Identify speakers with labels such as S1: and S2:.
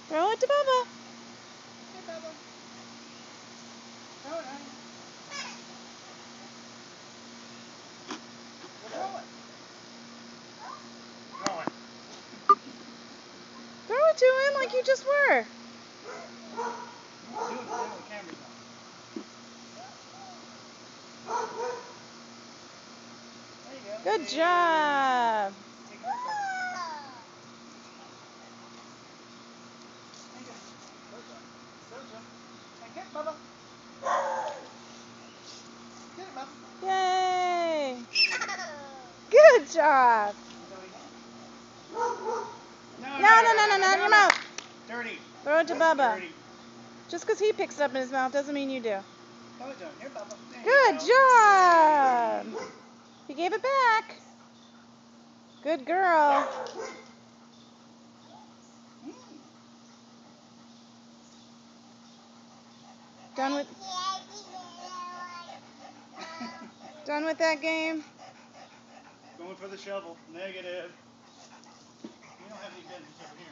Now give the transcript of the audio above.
S1: Throw it to Bubba.
S2: Hey, Bubba. Throw it, honey. Throw it. Throw it.
S1: Throw it to him like you just were.
S2: Do it now the camera's on. There you go.
S1: Good job.
S2: Take it back, Bubba. There you go. Doja. Hey, get it, Bubba. Get it, Bubba.
S1: Yay. Good job.
S2: No,
S1: No, in your mouth.
S2: Dirty.
S1: Throw it to Bubba.
S2: Dirty.
S1: Just because he picks it up in his mouth doesn't mean you do.
S2: Throw it to him. Here, Bubba. There
S1: Good
S2: you go.
S1: job. He gave it back. Good girl. Done with that game?
S2: Going for the shovel. Negative. You don't have any business over here.